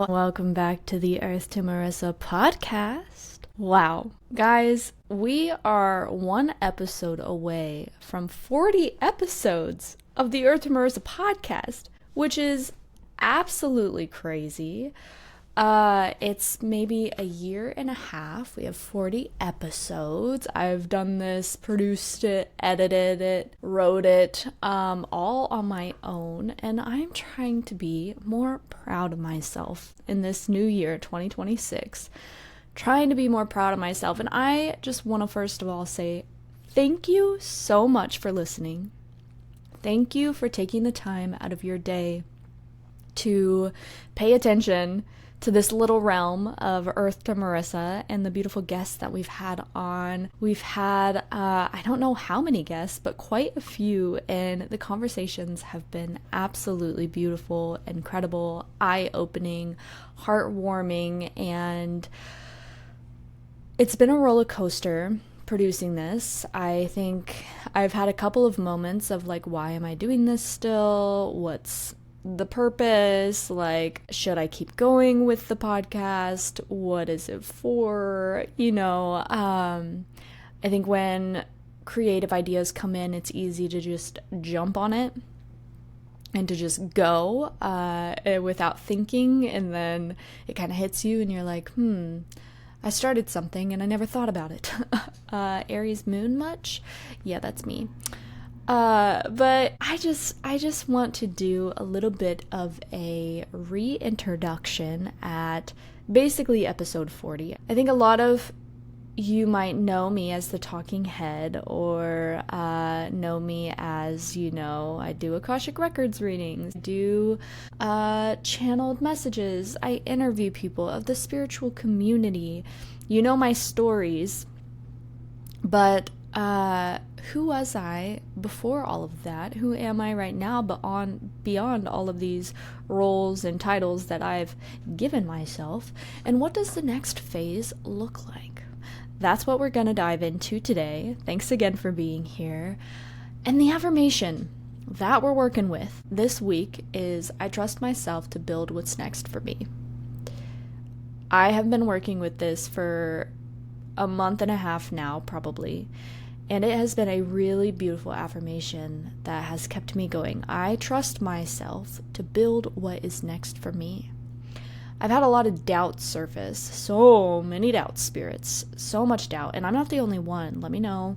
Welcome back to the Earth to Marissa podcast. Wow. Guys, we are one episode away from 40 episodes of the Earth to Marissa podcast, which is absolutely crazy. It's maybe a year and a half. We have 40 episodes. I've done this, produced it, edited it, wrote it, all on my own. And I'm trying to be more proud of myself in this new year, 2026. Trying to be more proud of myself. And I just want to first of all say thank you so much for listening. Thank you for taking the time out of your day to pay attention to this little realm of Earth to Marissa and the beautiful guests that we've had on. We've had, I don't know how many guests, but quite a few, and the conversations have been absolutely beautiful, incredible, eye-opening, heartwarming, and it's been a roller coaster producing this. I think I've had a couple of moments of like, why am I doing this still? What's the purpose? Like, should I keep going with the podcast? What is it for? I think when creative ideas come in, it's easy to just jump on it and to just go without thinking, and then it kind of hits you and you're like, I started something and I never thought about it. Aries moon much? Yeah, that's me. But I just want to do a little bit of a reintroduction at basically episode 40. I think a lot of you might know me as the talking head, or know me as, I do Akashic Records readings, do channeled messages, I interview people of the spiritual community. You know my stories, but who was I before all of that? Who am I right now beyond all of these roles and titles that I've given myself? And what does the next phase look like? That's what we're going to dive into today. Thanks again for being here. And the affirmation that we're working with this week is, I trust myself to build what's next for me. I have been working with this for a month and a half now, probably. And it has been a really beautiful affirmation that has kept me going. I trust myself to build what is next for me. I've had a lot of doubt surface, so many doubts, spirits, so much doubt. And I'm not the only one. Let me know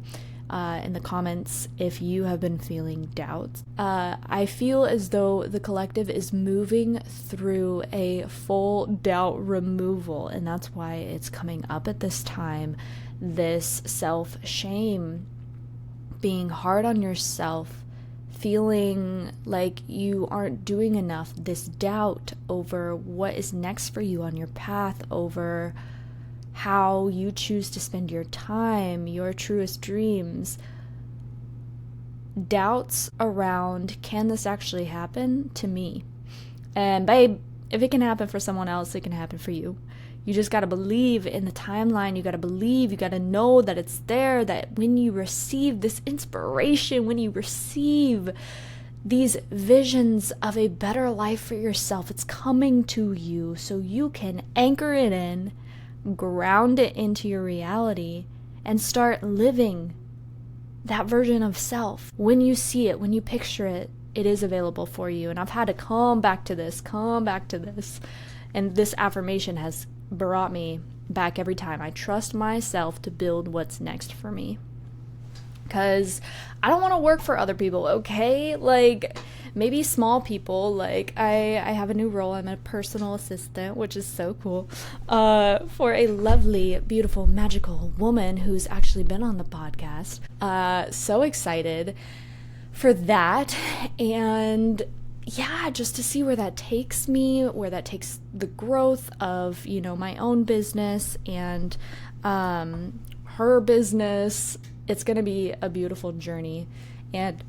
in the comments if you have been feeling doubt. I feel as though the collective is moving through a full doubt removal, and that's why it's coming up at this time. This self-shame, being hard on yourself, feeling like you aren't doing enough, this doubt over what is next for you on your path, over how you choose to spend your time, your truest dreams. Doubts around, can this actually happen to me? And babe, if it can happen for someone else, it can happen for you. You just got to believe in the timeline. You got to believe, you got to know that it's there, that when you receive this inspiration, when you receive these visions of a better life for yourself, it's coming to you so you can anchor it in, ground it into your reality, and start living that version of self. When you see it, when you picture it, it is available for you. And I've had to come back to this. And this affirmation has brought me back every time. I trust myself to build what's next for me. Because I don't want to work for other people, okay? Like, maybe small people. Like, I have a new role. I'm a personal assistant, which is so cool, for a lovely, beautiful, magical woman who's actually been on the podcast. So excited for that. And yeah, just to see where that takes me, where that takes the growth of, my own business and her business. It's going to be a beautiful journey. And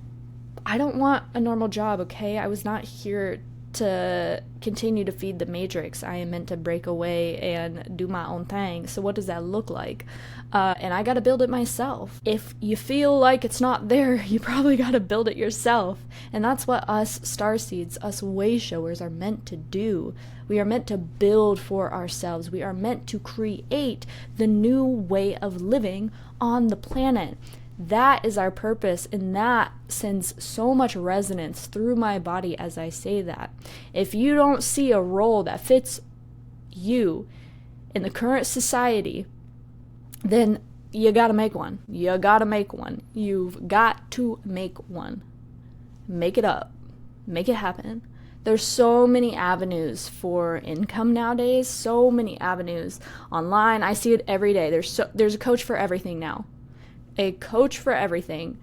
I don't want a normal job, okay? I was not here to continue to feed the matrix. I am meant to break away and do my own thing. So what does that look like? And I got to build it myself. If you feel like it's not there, you probably got to build it yourself. And that's what us starseeds, us way showers are meant to do. We are meant to build for ourselves. We are meant to create the new way of living on the planet. That is our purpose, and that sends so much resonance through my body as I say that. If you don't see a role that fits you in the current society, then you gotta make one. You gotta make one. You've got to make one. Make it up. Make it happen. There's so many avenues for income nowadays, so many avenues online. I see it every day. There's a coach for everything now. A coach for everything.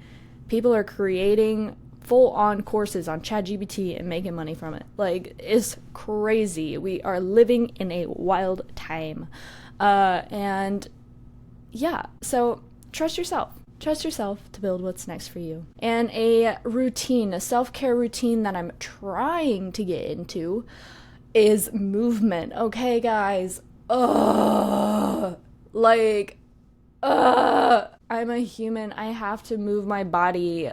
People are creating full-on courses on ChatGPT and making money from it. Like, it's crazy. We are living in a wild time. And yeah, so trust yourself. Trust yourself to build what's next for you. And a routine, a self-care routine that I'm trying to get into is movement. Okay, guys. I'm a human. I have to move my body.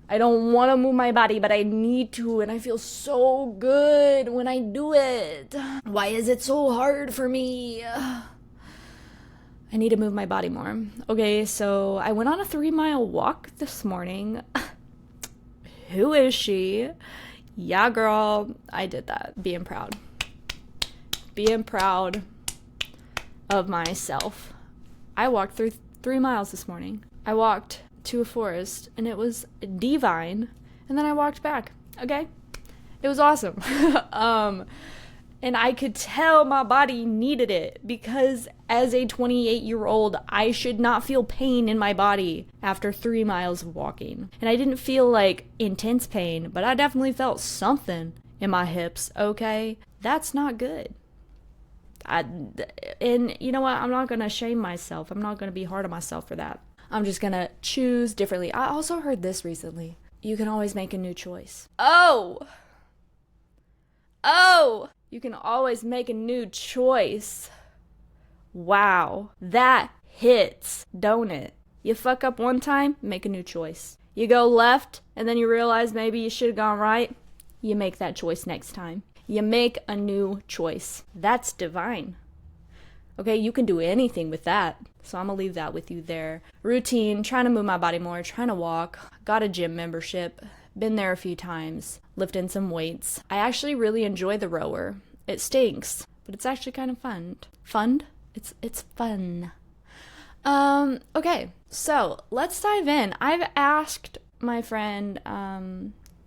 I don't want to move my body, but I need to, and I feel so good when I do it. Why is it so hard for me? I need to move my body more. Okay, so I went on a 3-mile walk this morning. Who is she? Yeah, girl, I did that. Being proud. Being proud of myself. I walked through 3 miles this morning. I walked to a forest, and it was divine, and then I walked back. Okay? It was awesome. And I could tell my body needed it, because as a 28-year-old, I should not feel pain in my body after 3 miles of walking. And I didn't feel like intense pain, but I definitely felt something in my hips, okay? That's not good. And you know what? I'm not going to shame myself. I'm not going to be hard on myself for that. I'm just going to choose differently. I also heard this recently. You can always make a new choice. Oh! You can always make a new choice. Wow. That hits, don't it? You fuck up one time, make a new choice. You go left, and then you realize maybe you should have gone right. You make that choice next time. You make a new choice. That's divine. Okay, you can do anything with that. So I'm going to leave that with you there. Routine, trying to move my body more, trying to walk. Got a gym membership. Been there a few times. Lifting some weights. I actually really enjoy the rower. It stinks, but it's actually kind of fun. Fun? It's fun. Okay, so let's dive in. I've asked my friend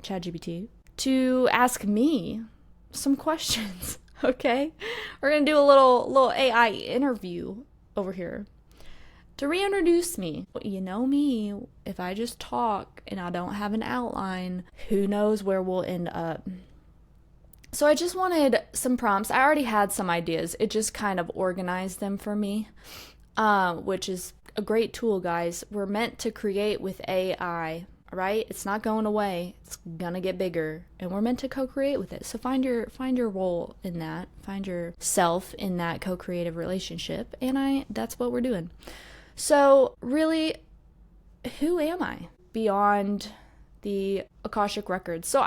ChatGPT to ask me some questions. Okay, we're gonna do a little AI interview over here to reintroduce me. You know me, if I just talk and I don't have an outline, who knows where we'll end up. So I just wanted some prompts. I already had some ideas. It just kind of organized them for me, which is a great tool, guys. We're meant to create with AI. Right? It's not going away. It's gonna get bigger, and we're meant to co-create with it. So find your role in that. Find yourself in that co-creative relationship, and that's what we're doing. So really, who am I beyond the Akashic records? So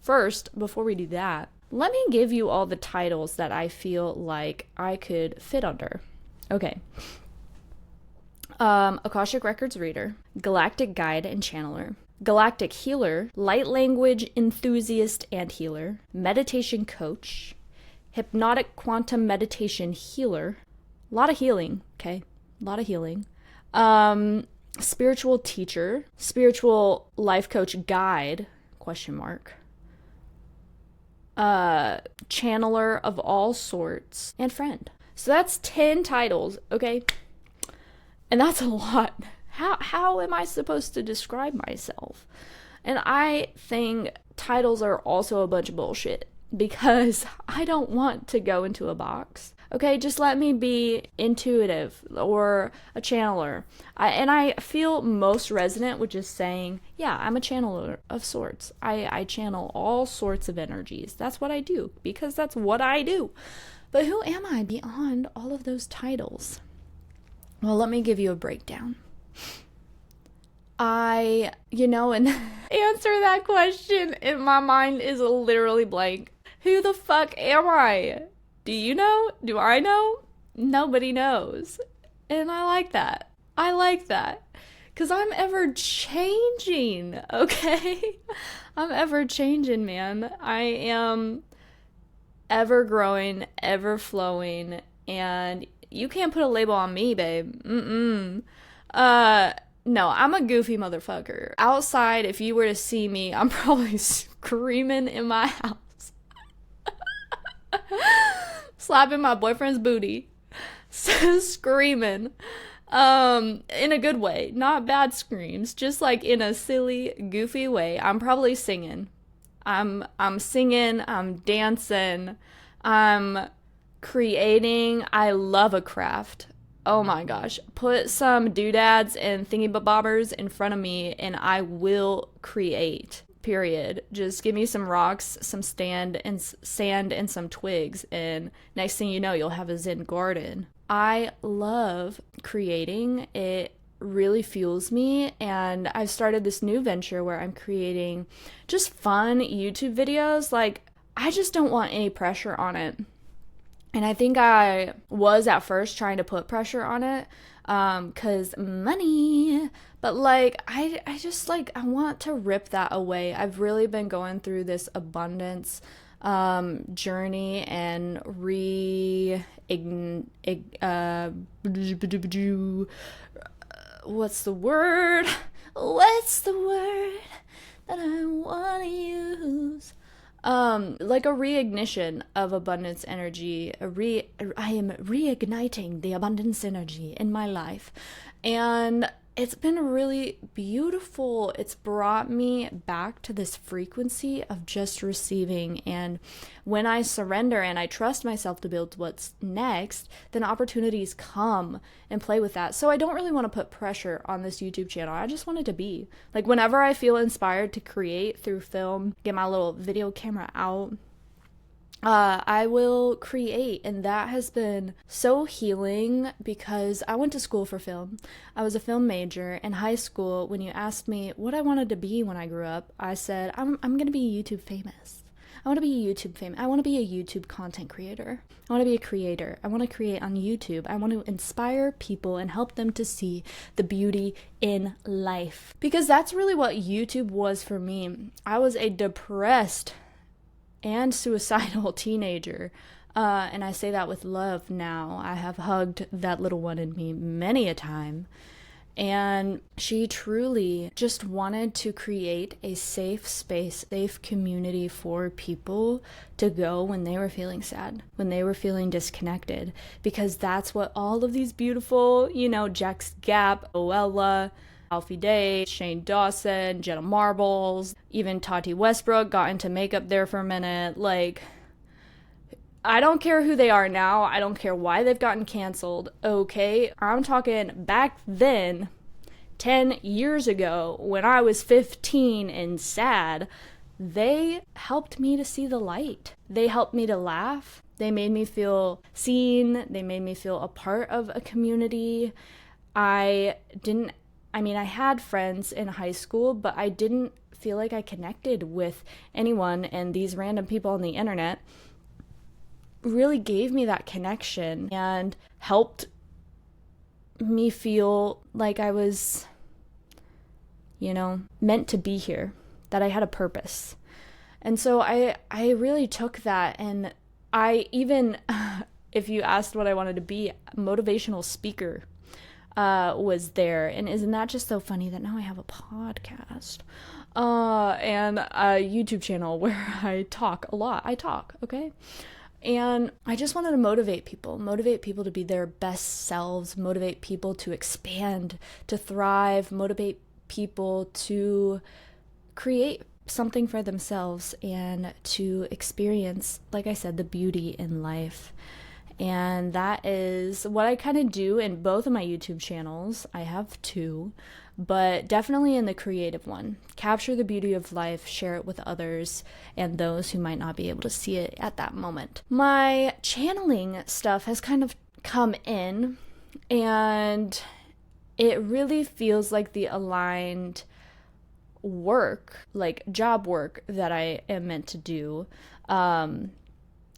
first, before we do that, let me give you all the titles that I feel like I could fit under. Okay. Akashic Records Reader, Galactic Guide and Channeler, Galactic Healer, Light Language Enthusiast and Healer, Meditation Coach, Hypnotic Quantum Meditation Healer, a lot of healing, okay, a lot of healing, Spiritual Teacher, Spiritual Life Coach Guide, question mark, Channeler of all sorts, and Friend. So that's 10 titles, okay? And that's a lot. How am I supposed to describe myself? And I think titles are also a bunch of bullshit. because I don't want to go into a box. Okay, just let me be intuitive or a channeler. I feel most resonant with just saying, yeah, I'm a channeler of sorts. I channel all sorts of energies. That's what I do, because that's what I do. But who am I beyond all of those titles? Well, let me give you a breakdown. And answer that question in my mind is literally blank. Who the fuck am I? Do you know? Do I know? Nobody knows. And I like that. Because I'm ever changing, okay? I'm ever changing, man. I am ever growing, ever flowing, and you can't put a label on me, babe. No, I'm a goofy motherfucker. Outside, if you were to see me, I'm probably screaming in my house. Slapping my boyfriend's booty. Screaming. In a good way. Not bad screams. Just like in a silly, goofy way. I'm probably singing. I'm singing. I'm dancing. I'm creating. I love a craft. Oh my gosh. Put some doodads and thingy-bobbers in front of me and I will create. Period. Just give me some rocks, some sand, and some twigs, and next thing you know, you'll have a Zen garden. I love creating. It really fuels me, and I've started this new venture where I'm creating just fun YouTube videos. Like, I just don't want any pressure on it. And I think I was at first trying to put pressure on it, cause money, but like, I just like, I want to rip that away. I've really been going through this abundance, journey and what's the word that I want to use? Like a reignition of abundance energy. I am reigniting the abundance energy in my life. And it's been really beautiful. It's brought me back to this frequency of just receiving. And when I surrender and I trust myself to build what's next, then opportunities come and play with that. So I don't really want to put pressure on this YouTube channel. I just want it to be. Like, whenever I feel inspired to create through film, get my little video camera out, I will create, and that has been so healing because I went to school for film. I was a film major in high school. When you asked me what I wanted to be when I grew up, I said, I'm going to be YouTube famous. I want to be YouTube famous. I want to be a YouTube content creator. I want to be a creator. I want to create on YouTube. I want to inspire people and help them to see the beauty in life. Because that's really what YouTube was for me. I was a depressed and suicidal teenager. And I say that with love now. I have hugged that little one in me many a time. And she truly just wanted to create a safe space, safe community for people to go when they were feeling sad, when they were feeling disconnected. Because that's what all of these beautiful, Jax Gap, Oella, Alfie Day, Shane Dawson, Jenna Marbles, even Tati Westbrook got into makeup there for a minute. Like, I don't care who they are now. I don't care why they've gotten canceled. Okay, I'm talking back then, 10 years ago, when I was 15 and sad, they helped me to see the light. They helped me to laugh. They made me feel seen. They made me feel a part of a community. I had friends in high school, but I didn't feel like I connected with anyone, and these random people on the internet really gave me that connection and helped me feel like I was, meant to be here, that I had a purpose. And so I really took that, and I even, if you asked what I wanted to be, motivational speaker was there. And isn't that just so funny that now I have a podcast and a YouTube channel where I talk a lot. Okay? And I just wanted to motivate people to be their best selves, motivate people to expand, to thrive, motivate people to create something for themselves and to experience, like I said, the beauty in life. And that is what I kind of do in both of my YouTube channels. I have two, but definitely in the creative one. Capture the beauty of life, share it with others and those who might not be able to see it at that moment. My channeling stuff has kind of come in, and it really feels like the aligned work, like job work that I am meant to do.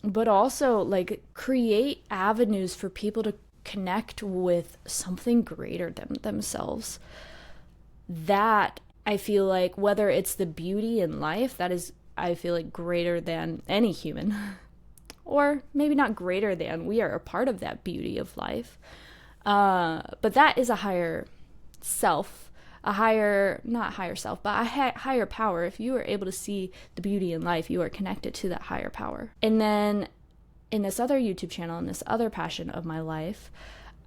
But also like create avenues for people to connect with something greater than themselves. That I feel like, whether it's the beauty in life, that is, I feel like, greater than any human, or maybe not greater than, we are a part of that beauty of life. But that is a higher self, not higher self, but a higher power. If you are able to see the beauty in life, you are connected to that higher power. And then in this other YouTube channel, and this other passion of my life,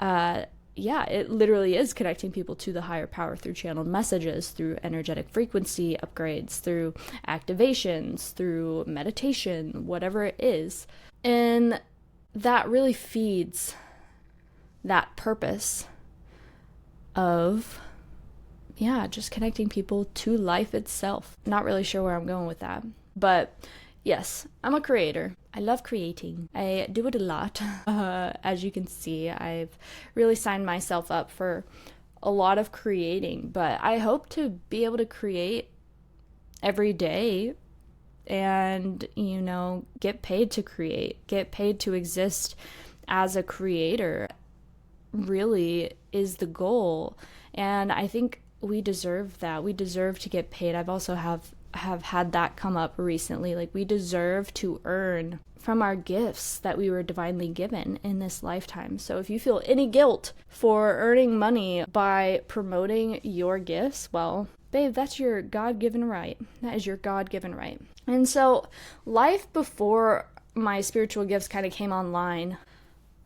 it literally is connecting people to the higher power through channeled messages, through energetic frequency upgrades, through activations, through meditation, whatever it is. And that really feeds that purpose of, just connecting people to life itself. Not really sure where I'm going with that, but yes, I'm a creator. I love creating. I do it a lot. As you can see, I've really signed myself up for a lot of creating, but I hope to be able to create every day and, get paid to create, get paid to exist as a creator really is the goal. And I think we deserve that. We deserve to get paid. I've also have had that come up recently. Like, we deserve to earn from our gifts that we were divinely given in this lifetime. So if you feel any guilt for earning money by promoting your gifts, well, babe, that's your God-given right. That is your God-given right. And so life before my spiritual gifts kind of came online,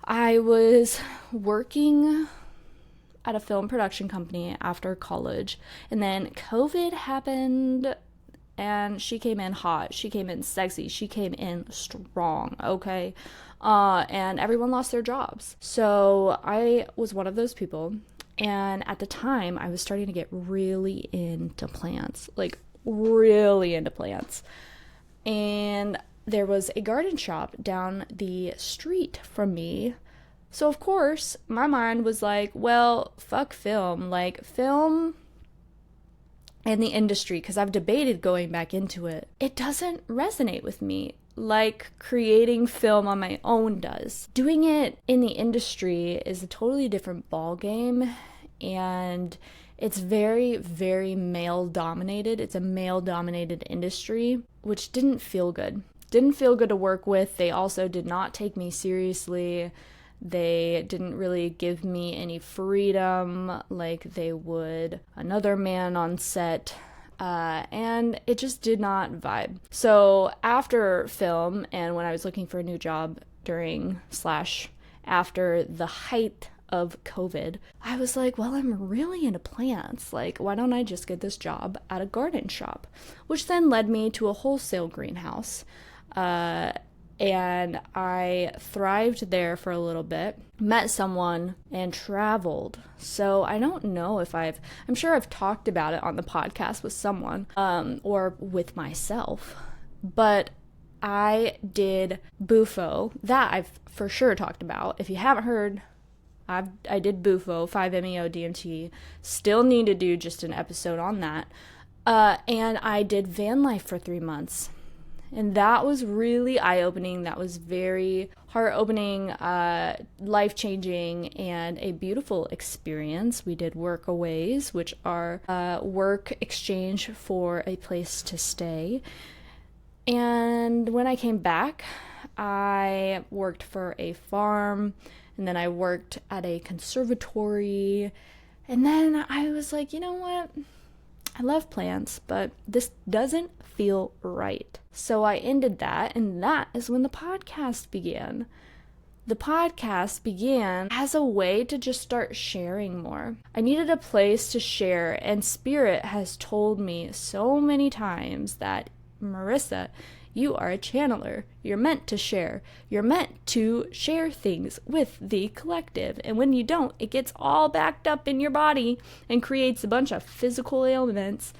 I was working at a film production company after college, and then COVID happened, and she came in hot, she came in sexy, she came in strong, okay? And everyone lost their jobs. So I was one of those people, and at the time, I was starting to get really into plants, like really into plants. And there was a garden shop down the street from me. So of course, my mind was like, well, fuck film. Like, film and the industry, because I've debated going back into it, it doesn't resonate with me like creating film on my own does. Doing it in the industry is a totally different ball game, and it's very, very male dominated. It's a male dominated industry, which didn't feel good. Didn't feel good to work with. They also did not take me seriously. They didn't really give me any freedom like they would another man on set. And it just did not vibe. So after film, and when I was looking for a new job after the height of COVID, I was like, well, I'm really into plants. Like, why don't I just get this job at a garden shop? Which then led me to a wholesale greenhouse. And I thrived there for a little bit, met someone, and traveled. So I don't know if I'm sure I've talked about it on the podcast with someone, or with myself, but I did Bufo. That I've for sure talked about. If you haven't heard, I did Bufo, 5-MeO DMT. Still need to do just an episode on that. And I did van life for 3 months. And that was really eye-opening. That was very heart-opening, life-changing, and a beautiful experience. We did workaways, which are work exchange for a place to stay. And when I came back, I worked for a farm, and then I worked at a conservatory. And then I was like, you know what? I love plants, but this doesn't feel right. So I ended that, and that is when the podcast began. The podcast began as a way to just start sharing more. I needed a place to share, and Spirit has told me so many times that, Marissa, you are a channeler. You're meant to share. You're meant to share things with the collective. And when you don't, it gets all backed up in your body and creates a bunch of physical ailments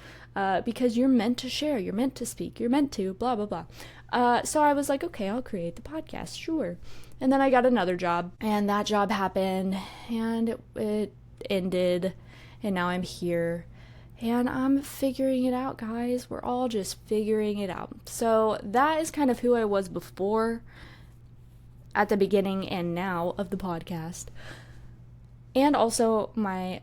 because you're meant to share. You're meant to speak. You're meant to blah, blah, blah. So I was like, okay, I'll create the podcast. Sure. And then I got another job, and that job happened, and it ended, and now I'm here, and I'm figuring it out, guys. We're all just figuring it out. So that is kind of who I was before, at the beginning and now of the podcast, and also my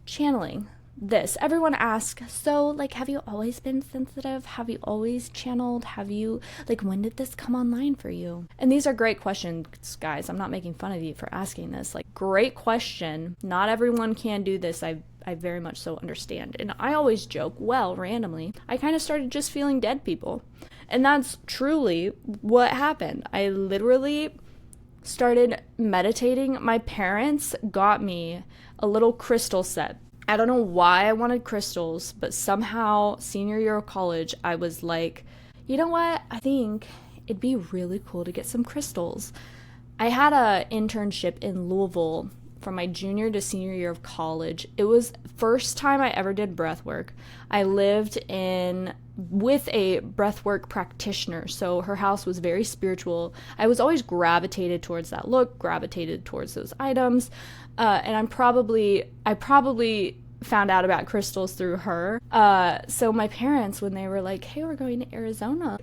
channeling. This, everyone asks, so, like, have you always been sensitive? Have you always channeled? Have you, like, when did this come online for you? And these are great questions, guys. I'm not making fun of you for asking this. Like, great question. Not everyone can do this. I very much so understand. And I always joke, well, randomly, I kind of started just feeling dead people. And that's truly what happened. I literally started meditating. My parents got me a little crystal set. I don't know why I wanted crystals, but somehow senior year of college, I was like, you know what? I think it'd be really cool to get some crystals. I had an internship in Louisville from my junior to senior year of college. It was first time I ever did breath work. I lived with a breathwork practitioner, so her house was very spiritual. I was always gravitated towards that look, gravitated towards those items, and I probably found out about crystals through her. So my parents, when they were like, hey, we're going to Arizona,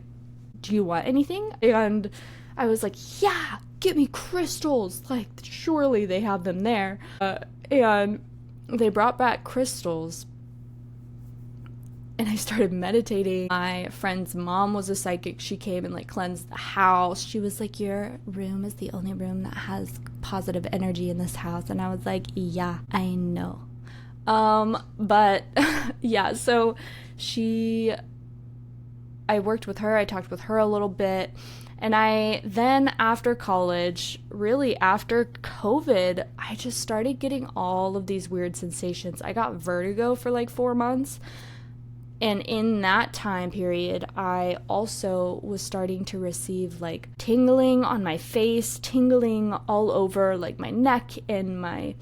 do you want anything? And I was like, yeah, get me crystals. Like, surely they have them there. And they brought back crystals. And I started meditating. My friend's mom was a psychic. She came and like cleansed the house. She was like, your room is the only room that has positive energy in this house. And I was like, yeah, I know. But yeah, so I worked with her. I talked with her a little bit. And I then, after college, really after COVID, I just started getting all of these weird sensations. I got vertigo for like 4 months. And in that time period, I also was starting to receive like tingling on my face, tingling all over like my neck and my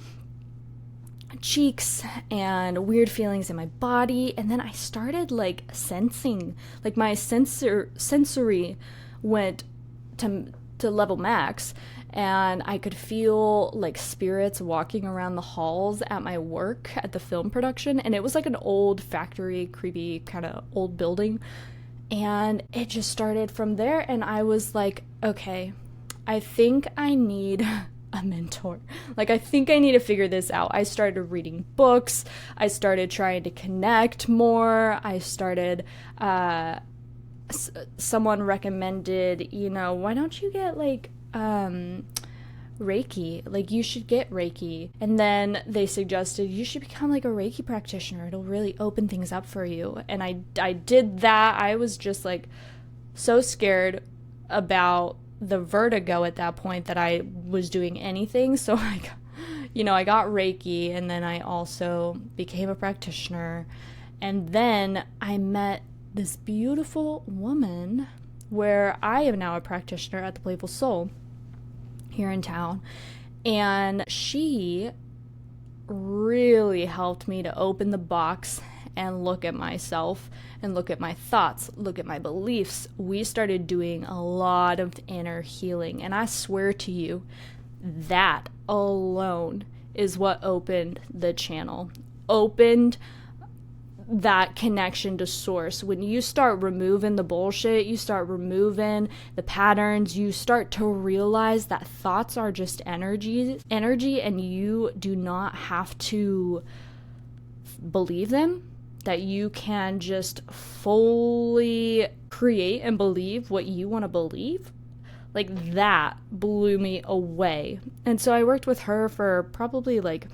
cheeks, and weird feelings in my body. And then I started like sensing, like my sensory went to level max, and I could feel like spirits walking around the halls at my work at the film production. And it was like an old factory, creepy kind of old building. And it just started from there. And I was like, okay, I think I need a mentor. Like, I think I need to figure this out. I started reading books. I started trying to connect more. I started, someone recommended, why don't you get like, Reiki, like you should get Reiki. And then they suggested you should become like a Reiki practitioner. It'll really open things up for you. And I did that. I was just like so scared about the vertigo at that point that I was doing anything. So I got Reiki, and then I also became a practitioner. And then I met this beautiful woman where I am now a practitioner at the Playful Soul here in town. And she really helped me to open the box and look at myself and look at my thoughts, look at my beliefs. We started doing a lot of inner healing. And I swear to you, that alone is what opened the channel, opened that connection to source. When you start removing the bullshit, you start removing the patterns, you start to realize that thoughts are just energy, and you do not have to believe them, that you can just fully create and believe what you want to believe. Like, that blew me away. And so I worked with her for probably like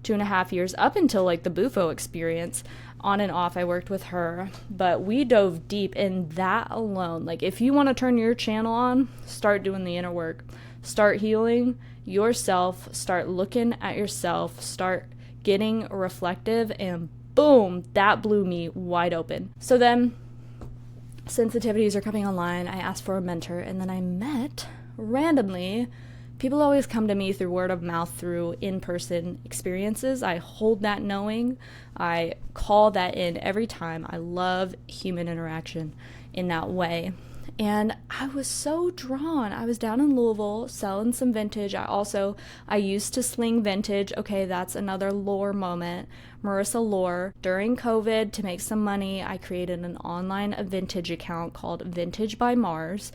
2.5 years, up until like the Bufo experience. On and off I worked with her, but we dove deep in that alone. Like, if you want to turn your channel on, start doing the inner work, start healing yourself, start looking at yourself, start getting reflective, and boom, that blew me wide open. So then sensitivities are coming online. I asked for a mentor, and then I met randomly. People always come to me through word of mouth, through in-person experiences. I hold that knowing. I call that in every time. I love human interaction in that way. And I was so drawn. I was down in Louisville selling some vintage. I used to sling vintage. Okay, that's another lore moment. Marissa lore. During COVID, to make some money, I created an online vintage account called Vintage by Mars.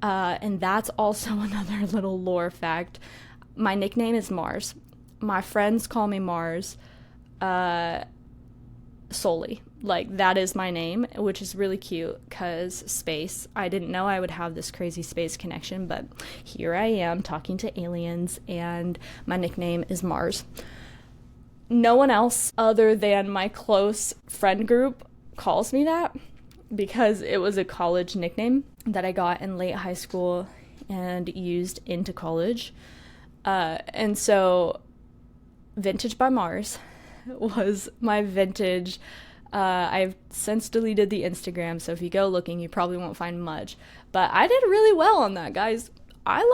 And that's also another little lore fact. My nickname is Mars. My friends call me Mars solely. Like, that is my name, which is really cute because space. I didn't know I would have this crazy space connection, but here I am talking to aliens, and my nickname is Mars. No one else other than my close friend group calls me that, because it was a college nickname that I got in late high school and used into college. And so Vintage by Mars was my vintage. I've since deleted the Instagram, so if you go looking, you probably won't find much. But I did really well on that, guys. I'm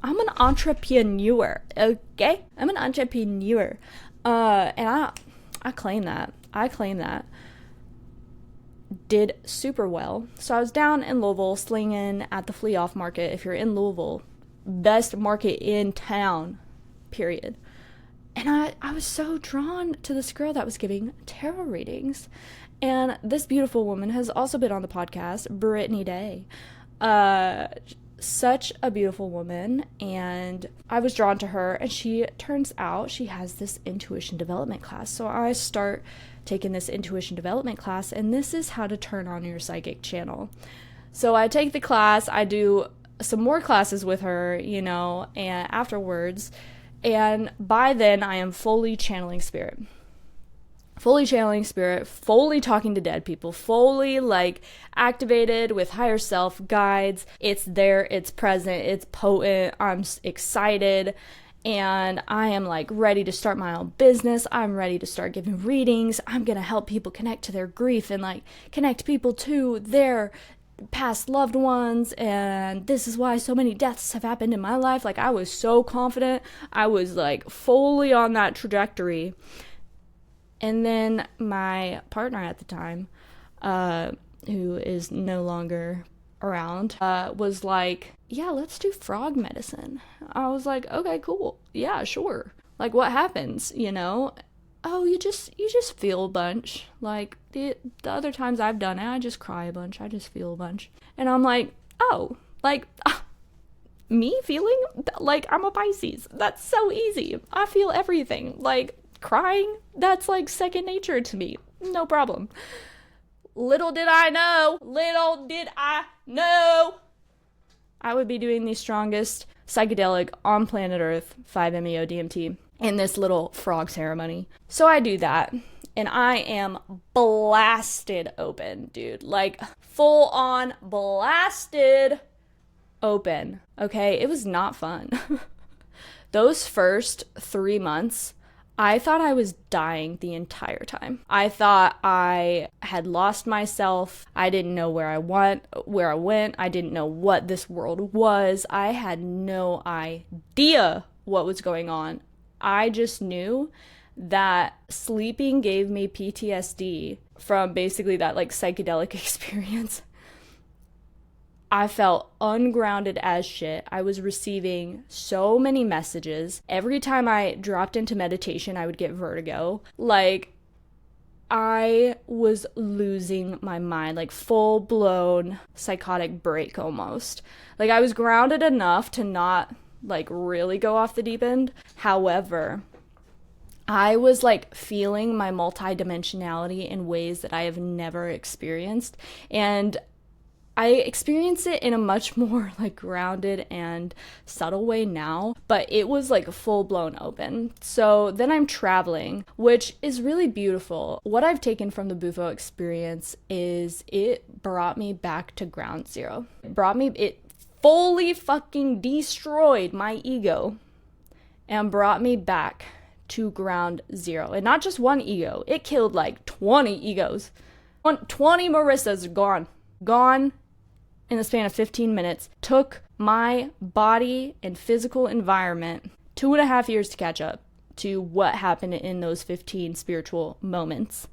an entrepreneur, okay? I'm an entrepreneur. And I claim that. Did super well. So I was down in Louisville slinging at the flea off market. If you're in Louisville, best market in town, period. And I was so drawn to this girl that was giving tarot readings. And this beautiful woman has also been on the podcast, Brittany Day. Such a beautiful woman. And I was drawn to her. And turns out she has this intuition development class. So I start taking this intuition development class. And this is how to turn on your psychic channel. So I take the class. I do some more classes with her, and afterwards. And by then, I am fully channeling spirit, fully talking to dead people, fully activated with higher self guides. It's there, it's present, it's potent. I'm excited, and I am ready to start my own business. I'm ready to start giving readings. I'm going to help people connect to their grief and connect people to their past loved ones, and this is why so many deaths have happened in my life. I was so confident. I was fully on that trajectory. And then my partner at the time, who is no longer around, was yeah, let's do frog medicine. I was okay, cool. Yeah, sure. What happens, Oh, you just feel a bunch. The other times I've done it, I just cry a bunch. I just feel a bunch. And I'm me feeling? I'm a Pisces. That's so easy. I feel everything. Crying, that's second nature to me. No problem. Little did I know I would be doing the strongest psychedelic on planet Earth, 5-MeO DMT, in this little frog ceremony. So I do that, and I am blasted open, dude. Full on blasted open. Okay, it was not fun. Those first 3 months, I thought I was dying the entire time. I thought I had lost myself. I didn't know where I went. I didn't know what this world was. I had no idea what was going on. I just knew that sleeping gave me PTSD from basically that psychedelic experience. I felt ungrounded as shit. I was receiving so many messages. Every time I dropped into meditation, I would get vertigo. I was losing my mind, full-blown psychotic break almost. I was grounded enough to not really go off the deep end. However, I was feeling my multidimensionality in ways that I have never experienced, and I experience it in a much more grounded and subtle way now, but it was full-blown open. So then I'm traveling, which is really beautiful. What I've taken from the Bufo experience is it brought me back to ground zero. It fully fucking destroyed my ego and brought me back to ground zero. And not just one ego, it killed like 20 egos. 20 Marissas gone in the span of 15 minutes. Took my body and physical environment 2.5 years to catch up to what happened in those 15 spiritual minutes.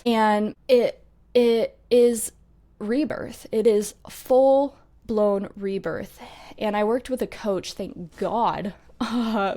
And it is rebirth. It is full-blown rebirth. And I worked with a coach, thank God,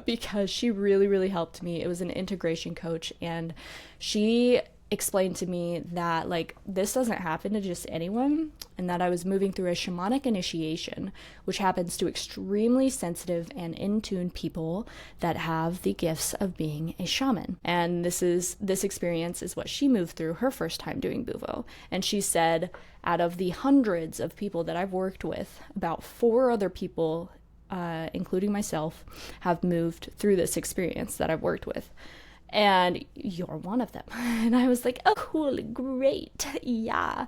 because she really, really helped me. It was an integration coach, and she explained to me that like this doesn't happen to just anyone, and that I was moving through a shamanic initiation, which happens to extremely sensitive and in-tune people that have the gifts of being a shaman. And this experience is what she moved through her first time doing Buvo. And she said out of the hundreds of people that I've worked with, about 4 other people, including myself, have moved through this experience that I've worked with. And you're one of them. And I was like, oh, cool, great, yeah.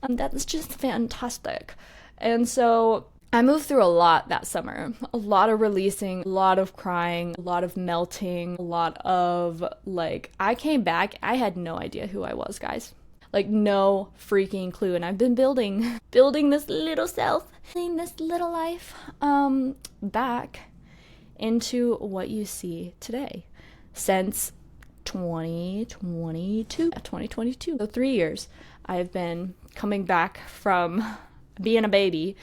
That's just fantastic. And so I moved through a lot that summer. A lot of releasing, a lot of crying, a lot of melting, a lot of like, I came back, I had no idea who I was, guys. Like, no freaking clue. And I've been building this little self, this little life, back into what you see today. Since 2022. So 3 years, I've been coming back from being a baby.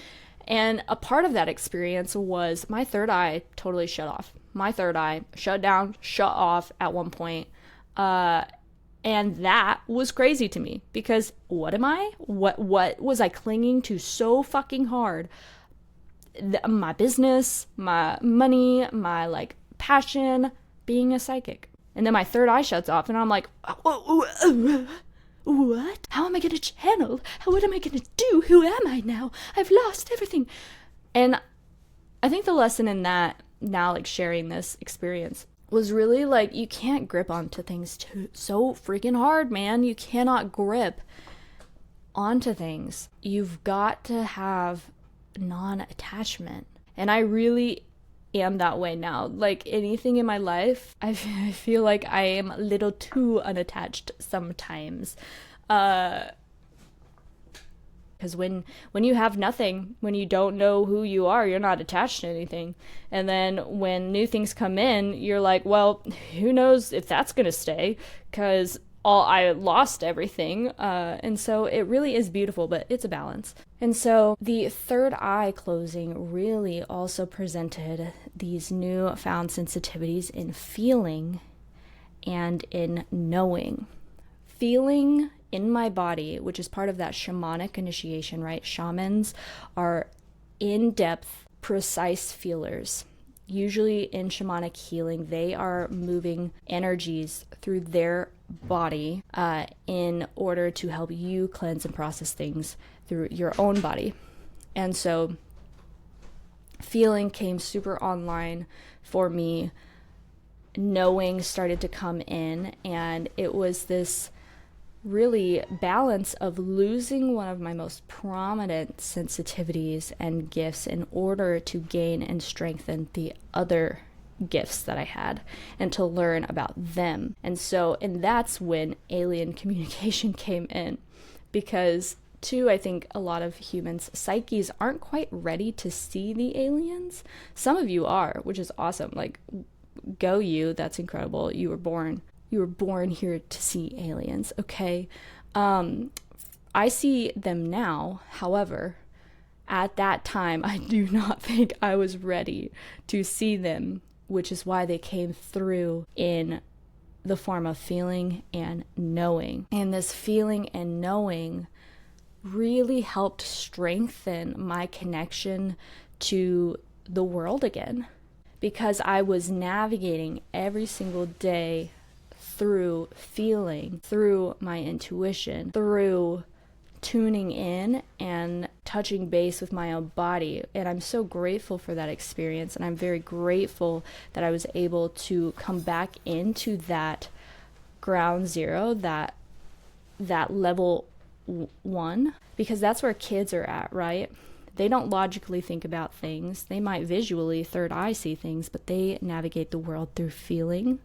And a part of that experience was my third eye totally shut off. My third eye shut down, shut off at one point. And that was crazy to me, because what am I? What was I clinging to so fucking hard? My business, my money, my like passion, being a psychic. And then my third eye shuts off, and I'm like, what? How am I going to channel? What am I going to do? Who am I now? I've lost everything. And I think the lesson in that, now like sharing this experience, was really like, you can't grip onto things so freaking hard, man. You cannot grip onto things. You've got to have non-attachment. And I really am that way now. Like anything in my life, I feel like I am a little too unattached sometimes. Because when you have nothing, when you don't know who you are, you're not attached to anything. And then when new things come in, you're like, well, who knows if that's gonna stay, because I lost everything. And so it really is beautiful, but it's a balance. And so the third eye closing really also presented these newfound sensitivities in feeling and in knowing. Feeling in my body, which is part of that shamanic initiation, right? Shamans are in-depth, precise feelers. Usually in shamanic healing, they are moving energies through their body in order to help you cleanse and process things through your own body. And so feeling came super online for me. Knowing started to come in, and it was this really balance of losing one of my most prominent sensitivities and gifts in order to gain and strengthen the other gifts that I had and to learn about them. And that's when alien communication came in, because I think a lot of humans' psyches aren't quite ready to see the aliens. Some of you are, which is awesome. Like, go you, that's incredible. You were born here to see aliens, okay? I see them now. However, at that time, I do not think I was ready to see them, which is why they came through in the form of feeling and knowing. And this feeling and knowing really helped strengthen my connection to the world again, because I was navigating every single day through feeling, through my intuition, through tuning in and touching base with my own body. And I'm so grateful for that experience, and I'm very grateful that I was able to come back into that ground zero, that level 1, because that's where kids are at, right? They don't logically think about things. They might visually, third eye, see things, but they navigate the world through feeling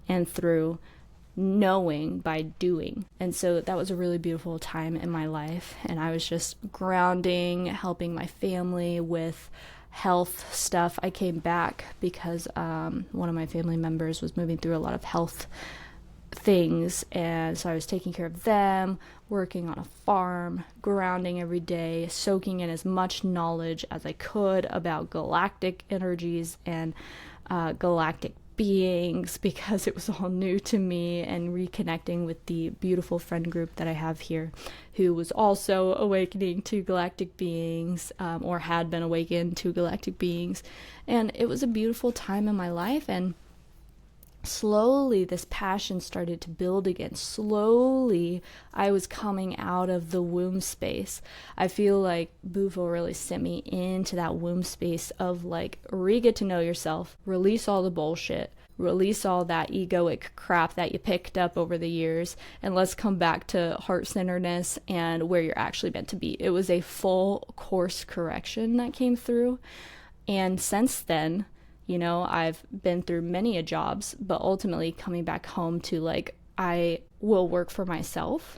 and through knowing by doing. And so that was a really beautiful time in my life. And I was just grounding, helping my family with health stuff. I came back because one of my family members was moving through a lot of health things, and so I was taking care of them, working on a farm, grounding every day, soaking in as much knowledge as I could about galactic energies and galactic beings, because it was all new to me, and reconnecting with the beautiful friend group that I have here who was also awakening to galactic beings, or had been awakened to galactic beings. And it was a beautiful time in my life, and slowly this passion started to build again. Slowly I was coming out of the womb space. I feel like Bufo really sent me into that womb space of like, get to know yourself, release all the bullshit, release all that egoic crap that you picked up over the years, and let's come back to heart-centeredness and where you're actually meant to be. It was a full course correction that came through. And since then, you know, I've been through many jobs, but ultimately coming back home to like, I will work for myself,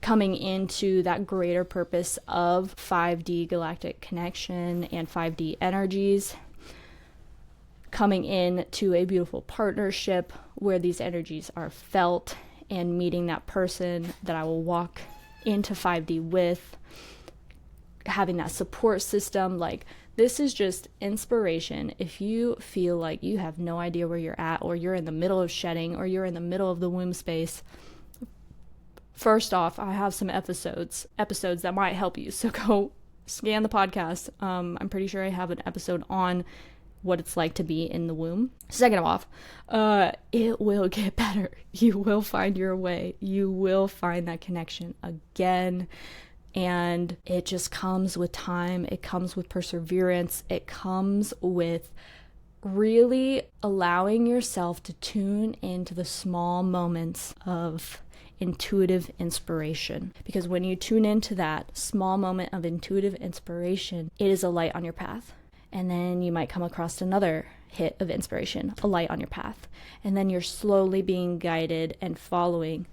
coming into that greater purpose of 5D galactic connection and 5D energies, coming into a beautiful partnership where these energies are felt, and meeting that person that I will walk into 5D with, having that support system. Like, this is just inspiration. If you feel like you have no idea where you're at, or you're in the middle of shedding, or you're in the middle of the womb space, first off, I have some episodes that might help you. So go scan the podcast. I'm pretty sure I have an episode on what it's like to be in the womb. Second off, it will get better. You will find your way. You will find that connection again. And it just comes with time. It comes with perseverance. It comes with really allowing yourself to tune into the small moments of intuitive inspiration. Because when you tune into that small moment of intuitive inspiration, it is a light on your path. And then you might come across another hit of inspiration, a light on your path. And then you're slowly being guided and following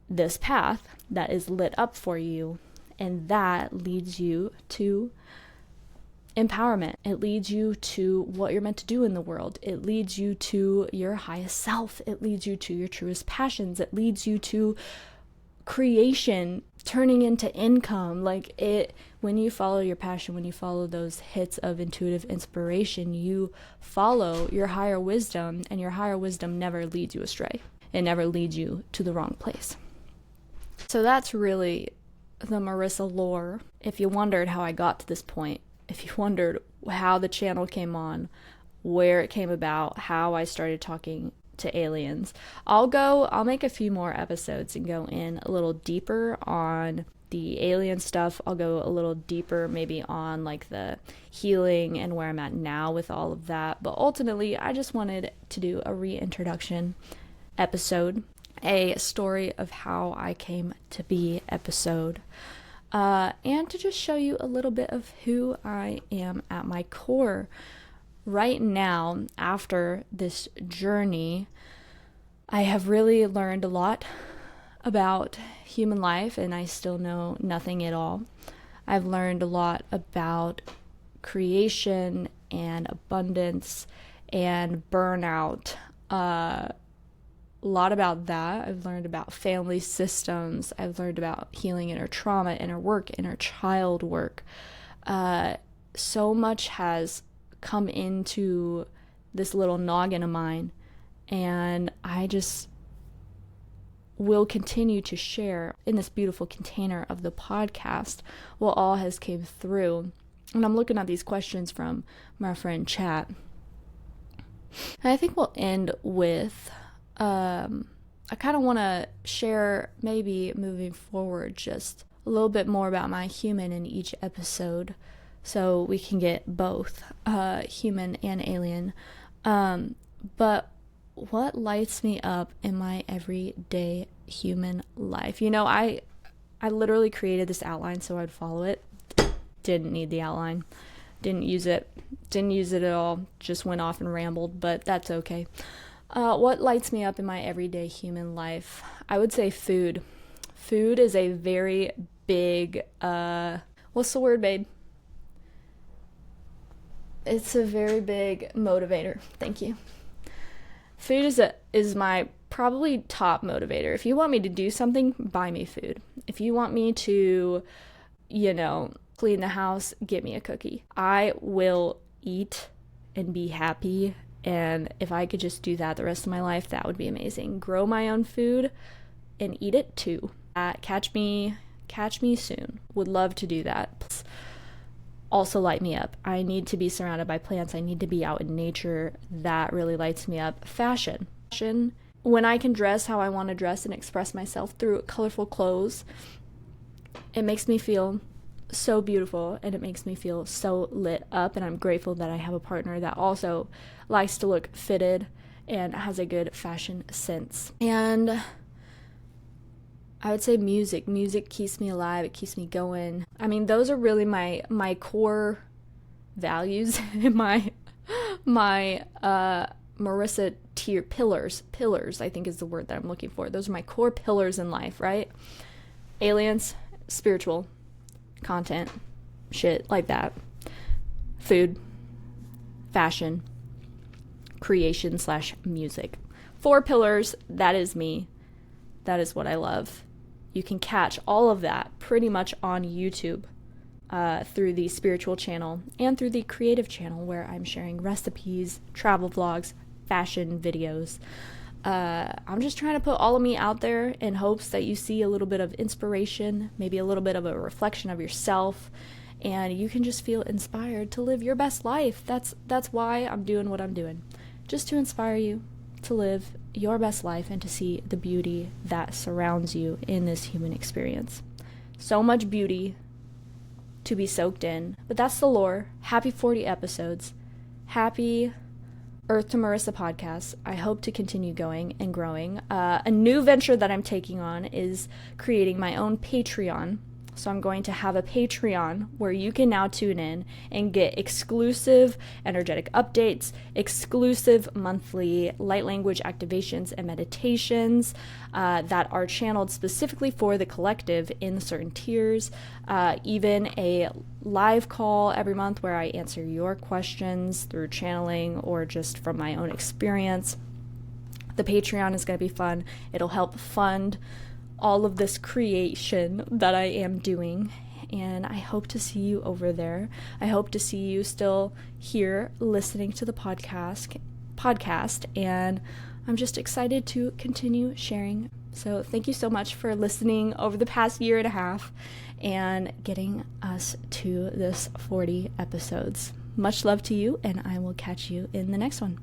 this path that is lit up for you, and that leads you to empowerment. It leads you to what you're meant to do in the world. It leads you to your highest self. It leads you to your truest passions. It leads you to creation turning into income. When you follow your passion, when you follow those hits of intuitive inspiration, you follow your higher wisdom, and your higher wisdom never leads you astray. It never leads you to the wrong place. So that's really the Marissa lore. If you wondered how I got to this point, if you wondered how the channel came on, where it came about, how I started talking to aliens, I'll make a few more episodes and go in a little deeper on the alien stuff. I'll go a little deeper maybe on like the healing and where I'm at now with all of that. But ultimately, I just wanted to do a reintroduction episode, a story of how I came to be episode, and to just show you a little bit of who I am at my core. Right now, after this journey, I have really learned a lot about human life, and I still know nothing at all. I've learned a lot about creation and abundance and burnout, a lot about that. I've learned about family systems. I've learned about healing inner trauma, inner work, inner child work. So much has come into this little noggin of mine, and I just will continue to share in this beautiful container of the podcast what all has came through. And I'm looking at these questions from my friend chat, and I think we'll end with I kind of want to share, maybe moving forward, just a little bit more about my human in each episode, so we can get both human and alien. But what lights me up in my everyday human life? You know, I literally created this outline so I'd follow it didn't need the outline. Didn't use it at all. Just went off and rambled, but that's okay. What lights me up in my everyday human life? I would say food. Food is a very big, what's the word, babe? It's a very big motivator. Thank you. Food is my probably top motivator. If you want me to do something, buy me food. If you want me to, clean the house, get me a cookie. I will eat and be happy. And if I could just do that the rest of my life, that would be amazing. Grow my own food and eat it too. Catch me soon. Would love to do that. Also light me up. I need to be surrounded by plants. I need to be out in nature. That really lights me up. Fashion. When I can dress how I want to dress and express myself through colorful clothes, it makes me feel so beautiful and it makes me feel so lit up. And I'm grateful that I have a partner that also likes to look fitted and has a good fashion sense. And I would say music. Music keeps me alive. It keeps me going. I mean, those are really my core values, my Marissa pillars, I think is the word that I'm looking for. Those are my core pillars in life, right? Aliens, spiritual, content, shit like that. Food, fashion, creation / music. 4 pillars, that is me. That is what I love. You can catch all of that pretty much on YouTube through the spiritual channel and through the creative channel where I'm sharing recipes, travel vlogs, fashion videos. I'm just trying to put all of me out there in hopes that you see a little bit of inspiration, maybe a little bit of a reflection of yourself, and you can just feel inspired to live your best life. That's why I'm doing what I'm doing. Just to inspire you to live your best life and to see the beauty that surrounds you in this human experience. So much beauty to be soaked in. But that's the lore. Happy 40 episodes. Happy Earth to Marissa Podcast. I hope to continue going and growing. A new venture that I'm taking on is creating my own Patreon. So I'm going to have a Patreon where you can now tune in and get exclusive energetic updates, exclusive monthly light language activations and meditations that are channeled specifically for the collective in certain tiers, even a live call every month where I answer your questions through channeling or just from my own experience. The Patreon is going to be fun. It'll help fund all of this creation that I am doing, and I hope to see you over there. I hope to see you still here listening to the podcast, and I'm just excited to continue sharing. So thank you so much for listening over the past year and a half and getting us to this 40 episodes. Much love to you, and I will catch you in the next one.